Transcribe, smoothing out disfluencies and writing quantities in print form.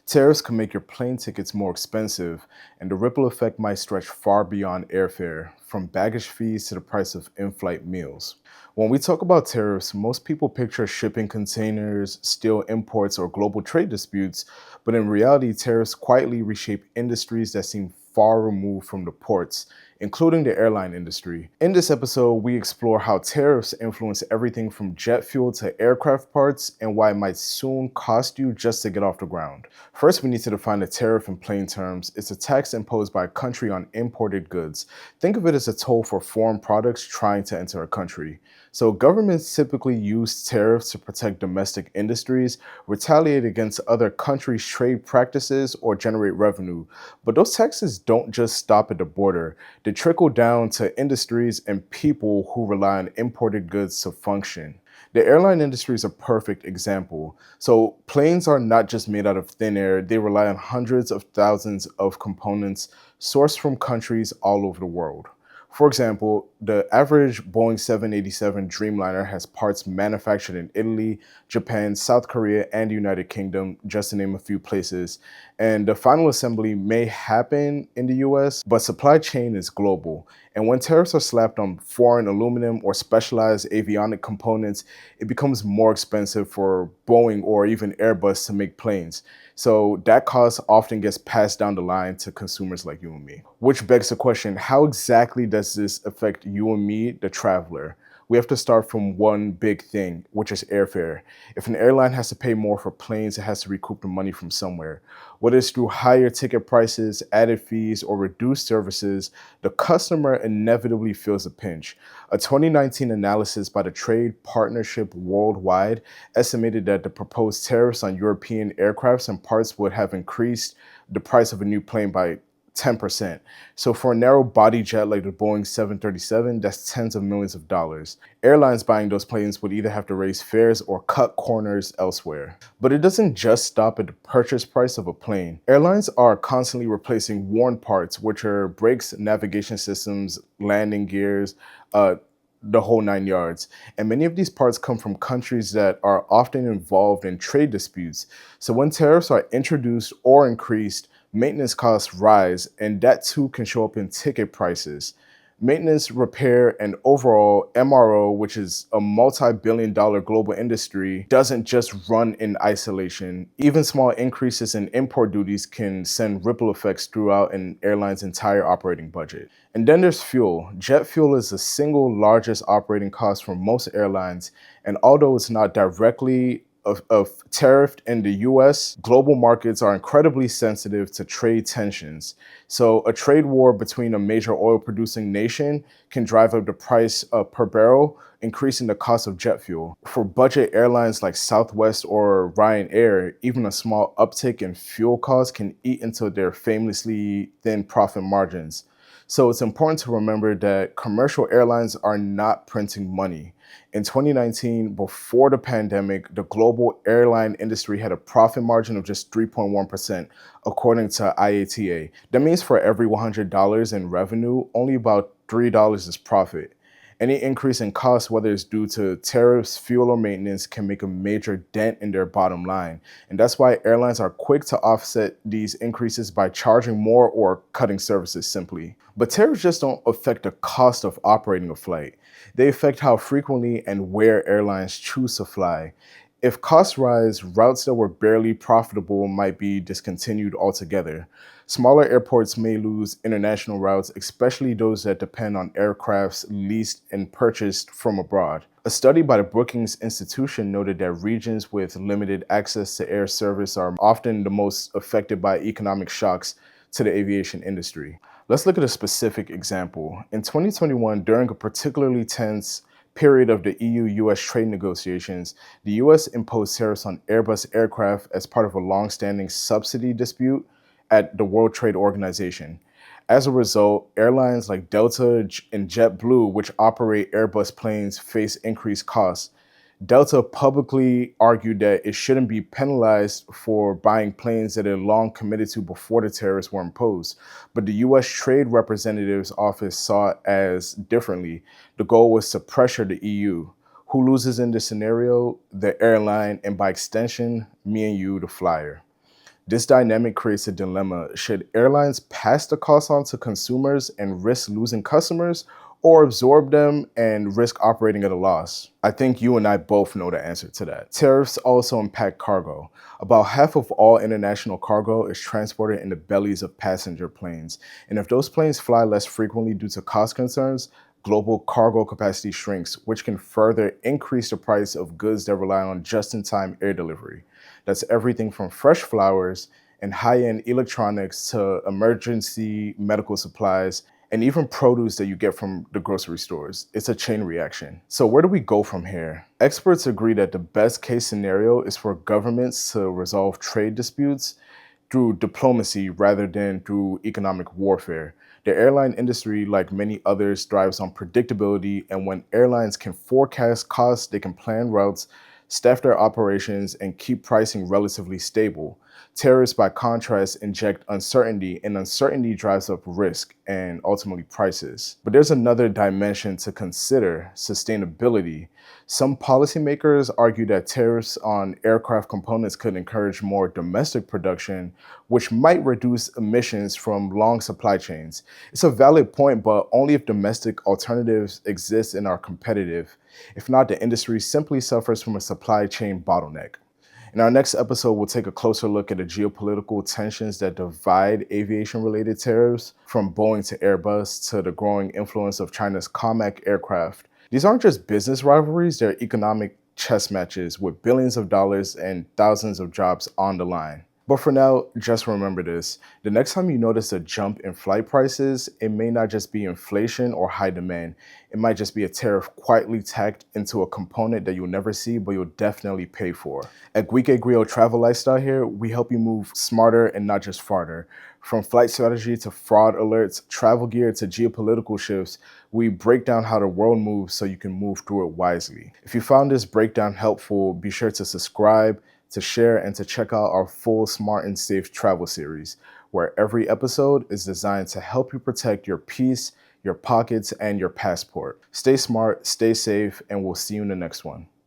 Tariffs can make your plane tickets more expensive, and the ripple effect might stretch far beyond airfare, from baggage fees to the price of in flight meals. When we talk about tariffs, most people picture shipping containers, steel imports, or global trade disputes, but in reality, tariffs quietly reshape industries that seem far removed from the ports, including the airline industry. In this episode, we explore how tariffs influence everything from jet fuel to aircraft parts and why it might soon cost you just to get off the ground. First, we need to define a tariff in plain terms. It's a tax imposed by a country on imported goods. Think of it as a toll for foreign products trying to enter a country. So, governments typically use tariffs to protect domestic industries, retaliate against other countries' trade practices, or generate revenue. But those taxes don't just stop at the border, they trickle down to industries and people who rely on imported goods to function. The airline industry is a perfect example. So, planes are not just made out of thin air, they rely on hundreds of thousands of components sourced from countries all over the world. For example, the average Boeing 787 Dreamliner has parts manufactured in Italy, Japan, South Korea, and the United Kingdom, just to name a few places. And the final assembly may happen in the US, but supply chain is global. And when tariffs are slapped on foreign aluminum or specialized avionic components, it becomes more expensive for Boeing or even Airbus to make planes. So that cost often gets passed down the line to consumers like you and me. Which begs the question, how exactly does this affect you and me, the traveler? We have to start from one big thing, which is airfare. If an airline has to pay more for planes, it has to recoup the money from somewhere. Whether it's through higher ticket prices, added fees, or reduced services, the customer inevitably feels a pinch. A 2019 analysis by the Trade Partnership Worldwide estimated that the proposed tariffs on European aircrafts and parts would have increased the price of a new plane by 10%. So for a narrow body jet like the Boeing 737, that's tens of millions of dollars. Airlines buying those planes would either have to raise fares or cut corners elsewhere. But it doesn't just stop at the purchase price of a plane. Airlines are constantly replacing worn parts, which are brakes, navigation systems, landing gears, the whole nine yards. And many of these parts come from countries that are often involved in trade disputes. So when tariffs are introduced or increased, maintenance costs rise, and that too can show up in ticket prices. Maintenance, repair, and overall MRO, which is a multi-billion dollar global industry, doesn't just run in isolation. Even small increases in import duties can send ripple effects throughout an airline's entire operating budget. And then there's fuel. Jet fuel is the single largest operating cost for most airlines, and although it's not directly of tariffed in the US, global markets are incredibly sensitive to trade tensions. So, a trade war between a major oil producing nation can drive up the price per barrel, increasing the cost of jet fuel. For budget airlines like Southwest or Ryanair, even a small uptick in fuel costs can eat into their famously thin profit margins. So it's important to remember that commercial airlines are not printing money. In 2019, before the pandemic, the global airline industry had a profit margin of just 3.1%, according to IATA. That means for every $100 in revenue, only about $3 is profit. Any increase in cost, whether it's due to tariffs, fuel, or maintenance, can make a major dent in their bottom line. And that's why airlines are quick to offset these increases by charging more or cutting services simply. But tariffs just don't affect the cost of operating a flight. They affect how frequently and where airlines choose to fly. If costs rise, routes that were barely profitable might be discontinued altogether. Smaller airports may lose international routes, especially those that depend on aircrafts leased and purchased from abroad. A study by the Brookings Institution noted that regions with limited access to air service are often the most affected by economic shocks to the aviation industry. Let's look at a specific example. In 2021, during a particularly tense period of the EU-US trade negotiations, the US imposed tariffs on Airbus aircraft as part of a long-standing subsidy dispute at the World Trade Organization. As a result, airlines like Delta and JetBlue, which operate Airbus planes, face increased costs. Delta publicly argued that it shouldn't be penalized for buying planes that it long committed to before the tariffs were imposed. But the US Trade Representative's office saw it as differently. The goal was to pressure the EU. Who loses in this scenario? The airline, and by extension, me and you, the flyer. This dynamic creates a dilemma. Should airlines pass the cost on to consumers and risk losing customers, or absorb them and risk operating at a loss? I think you and I both know the answer to that. Tariffs also impact cargo. About half of all international cargo is transported in the bellies of passenger planes. And if those planes fly less frequently due to cost concerns, global cargo capacity shrinks, which can further increase the price of goods that rely on just-in-time air delivery. That's everything from fresh flowers and high-end electronics to emergency medical supplies and even produce that you get from the grocery stores. It's a chain reaction. So where do we go from here? Experts agree that the best case scenario is for governments to resolve trade disputes through diplomacy rather than through economic warfare. The airline industry, like many others, thrives on predictability, and when airlines can forecast costs, they can plan routes, staff their operations, and keep pricing relatively stable. Tariffs, by contrast, inject uncertainty, and uncertainty drives up risk and ultimately prices. But there's another dimension to consider: sustainability. Some policymakers argue that tariffs on aircraft components could encourage more domestic production, which might reduce emissions from long supply chains. It's a valid point, but only if domestic alternatives exist and are competitive. If not, the industry simply suffers from a supply chain bottleneck. In our next episode, we'll take a closer look at the geopolitical tensions that divide aviation-related tariffs, from Boeing to Airbus to the growing influence of China's COMAC aircraft. These aren't just business rivalries, they're economic chess matches with billions of dollars and thousands of jobs on the line. But for now, just remember this: the next time you notice a jump in flight prices, it may not just be inflation or high demand. It might just be a tariff quietly tacked into a component that you'll never see, but you'll definitely pay for. At Guike Griot Travel Lifestyle here, we help you move smarter and not just farther. From flight strategy to fraud alerts, travel gear to geopolitical shifts, we break down how the world moves so you can move through it wisely. If you found this breakdown helpful, be sure to subscribe, to share, and to check out our full Smart and Safe travel series, where every episode is designed to help you protect your peace, your pockets, and your passport. Stay smart, stay safe, and we'll see you in the next one.